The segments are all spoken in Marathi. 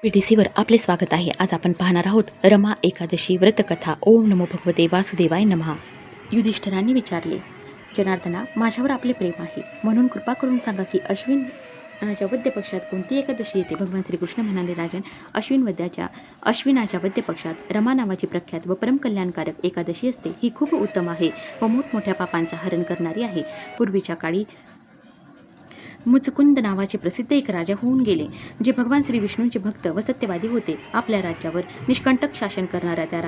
पीटीसीवर आपले स्वागत आहे. आज आपण पाहणार आहोत रमा एकादशी व्रतकथा. ओम नमो भगवते वासुदेवाय नमः. युधिष्ठिरांनी विचारले, जनार्दना, माझ्यावर आपले प्रेम आहे, म्हणून कृपा करून सांगा की अश्विनाच्या वद्य पक्षात कोणती एकादशी येते? भगवान श्रीकृष्ण म्हणाले, राजन, अश्विनाच्या वद्य पक्षात रमा नावाची प्रख्यात व परमकल्याणकारक एकादशी असते. ही खूप उत्तम आहे व मोठमोठ्या पापांचा हरण करणारी आहे. पूर्वीच्या काळी मुचकुंद नावाचे प्रसिद्ध एक राजा होऊन गेले, जे भगवान श्री विष्णूंचे भक्त व सत्यवादी होते. आपल्या राज्यावर निष्कंटक शासन करणाऱ्या त्या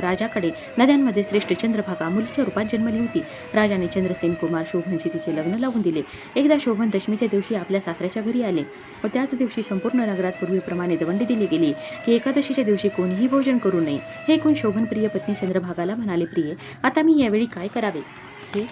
राजाकडे नद्यांमध्ये श्रेष्ठ चंद्रभागा मुलीच्या रूपात जन्मली होती. राजाने चंद्रसेन कुमार शोभनशी तिचे लग्न लावून दिले. एकदा शोभन दशमीच्या दिवशी आपल्या सासऱ्याच्या घरी आले व त्याच दिवशी संपूर्ण नगरात पूर्वीप्रमाणे दवंडी दिली गेली की एकादशीच्या दिवशी कोणीही भोजन करू नये. हे ऐकून शोभन प्रिय पत्नी चंद्रभागाला म्हणाले, प्रिये, आता मी यावेळी काय करावे हे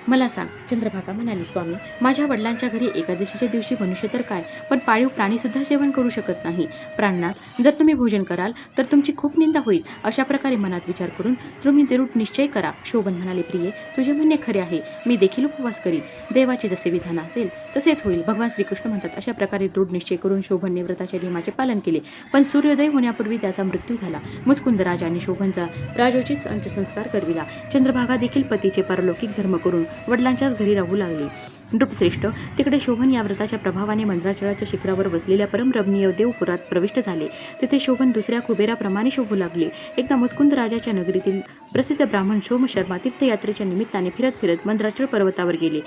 मला सांग. चंद्रभागा म्हणाली, स्वामी, माझ्या वडिलांच्या घरी एकादशीच्या दिवशी मनुष्य तर काय, पण पाळीव प्राणी सुद्धा जेवण करू शकत नाही. प्राणात जर तुम्ही भोजन कराल तर तुमची खूप निंदा होईल. अशा प्रकारे मनात विचार करून तुम्ही दृढ निश्चय करा. शोभन म्हणाले, प्रिये, तुझे म्हणणे खरे आहे. मी देखील उपवास करीन. देवाचे जसे विधान असेल तसेच होईल. भगवान श्रीकृष्ण म्हणतात, अशा प्रकारे दृढ निश्चय करून शोभनने व्रताच्या नियमाचे पालन केले. पण सूर्योदय होण्यापूर्वी त्याचा मृत्यू झाला. मुचकुंद राजाने शोभनचा राजोचित अंत्यसंस्कार करविला. चंद्रभागा देखील पतीचे पारलौकिक धर्म करून वडिलांच्याच घरी राहू लागली. नृपश्रेष्ठ, तिकडे शोभन या व्रताच्या प्रभावाने मंद्राचळाच्या शिखरावर बसलेल्या परमरमणीय देवपुरात प्रविष्ट झाले. तेथे शोभन दुसऱ्या कुबेराप्रमाणे शोभू लागले. एकदा मुचकुंद राजाच्या नगरीतील प्रसिद्ध ब्राह्मण सोमशर्मा तीर्थयात्रेच्या निमित्ताने फिरत फिरत मंद्राचळ पर्वतावर गेले,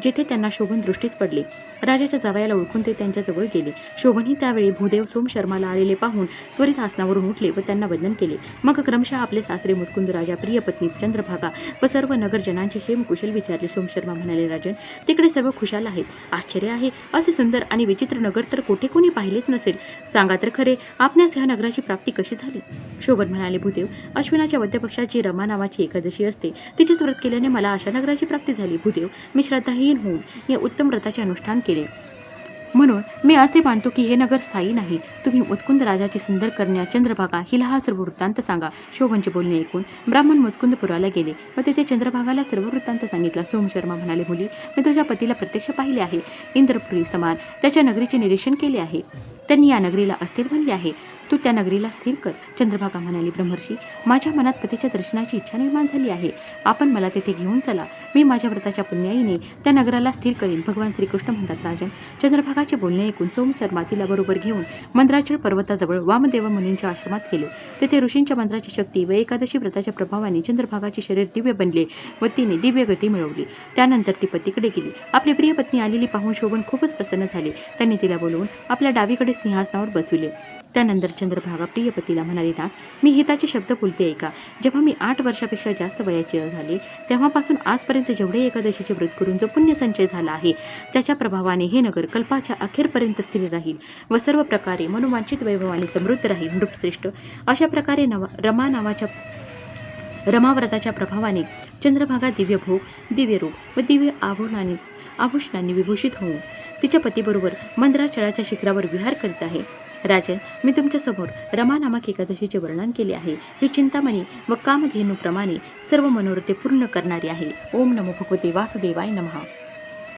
जेथे त्यांना शोभन दृष्टीस पडले. राजाच्या जावयाला ओळखून ते त्यांच्याजवळ गेले. शोभनही त्यावेळी भूदेव सोमशर्माला आलेले पाहून त्वरित आसनावरून उठले व त्यांना वंदन केले. मग क्रमशः आपले सासरे मुचकुंद राजा, प्रिय पत्नी चंद्रभागा व सर्व नगरजनांचे क्षेमकुशल विचारले. सोमशर्मा म्हणाले, राजन, तिकडे सर्व खुशाल आहेत. आश्चर्य आहे, असे सुंदर आणि विचित्र नगर तर कोठे कोणी पाहिलेच नसेल. सांगा तर खरे, आपणास ह्या नगराची प्राप्ती कशी झाली? शोभन म्हणाले, भूदेव, अश्विनाच्या वद्य पक्षात जी रमा नावाची एकादशी असते तिचेच व्रत केल्याने मला अशा नगराची प्राप्ती झाली. भूदेव, मी श्रद्धाहीन होऊन या उत्तम व्रताचे अनुष्ठान केले, म्हणून मी असे मानतो की हे नगर स्थायी नाही. तुम्ही मुचकुंद राजाची सुंदर कन्या चंद्रभागा हिला हा सर्व वृत्तांत सांगा. शोभनचे बोलणे ऐकून ब्राह्मण मुचकुंदपुराला गेले व तेथे चंद्रभागाला सर्व वृत्तांत सांगितला. सोमशर्मा म्हणाले, मुली, मी तुझ्या पतीला प्रत्यक्ष पाहिले आहे. इंद्रपुरी समान त्याच्या नगरीचे निरीक्षण केले आहे. त्यांनी या नगरीला अस्थिर बनले आहे. तू त्या नगरीला स्थिर कर. चंद्रभागा म्हणाली, ब्रह्मर्षी, माझ्या मनात पतीच्या दर्शनाची इच्छा निर्माण झाली आहे. आपण मला तेथे घेऊन चला. मी माझ्या व्रताच्या पुण्याईने त्या नगराला स्थिर करीन. भगवान श्रीकृष्ण म्हणतात, राजन, चंद्रभागाचे बोलणे ऐकून सोमशर्मा तिला बरोबर घेऊन मंद्राचळ पर्वताजवळ वामदेव मुनींच्या आश्रमात गेले. तेथे ऋषींच्या मंत्राची शक्ती व एकादशी व्रताच्या प्रभावाने चंद्रभागाचे शरीर दिव्य बनले व तिने दिव्य गती मिळवली. त्यानंतर ती पतीकडे गेली. आपली प्रिय पत्नी आलेली पाहून शोभन खूपच प्रसन्न झाले. त्यांनी तिला बोलवून आपल्या डावीकडे सिंहासनावर बसविले. त्यानंतर चंद्रभागा प्रिय पतीला म्हणाली, नाथ, मी हिताचे शब्द बोलते ऐका. जेव्हा मी 8 वर्षापेक्षा जास्त वयाचे झाले तेव्हापासून आजपर्यंत जेवढे एकादशीचे व्रत करून जो पुण्य संचय झाला आहे त्याच्या प्रभावाने हे नगर कल्पाच्या अखेरपर्यंत स्थिर राहील व सर्व प्रकारे मनोवांछित वैभवाने समृद्ध राहील. नृपश्रेष्ठ, अशा प्रकारे रमा व्रताच्या प्रभावाने चंद्रभागा दिव्य भोग, दिव्य रूप व दिव्य आभूषणांनी विभूषित होऊन तिच्या पतीबरोबर मंद्राचळाच्या शिखरावर विहार करीत आहे. राजन, मी तुमच्या समोर रमा नामक एकादशीचे वर्णन केले आहे. ही चिंतामणी व कामधेनूप्रमाणे सर्व मनोरथे पूर्ण करणारी आहे. ओम नमो भगवते वासुदेवाय नमः.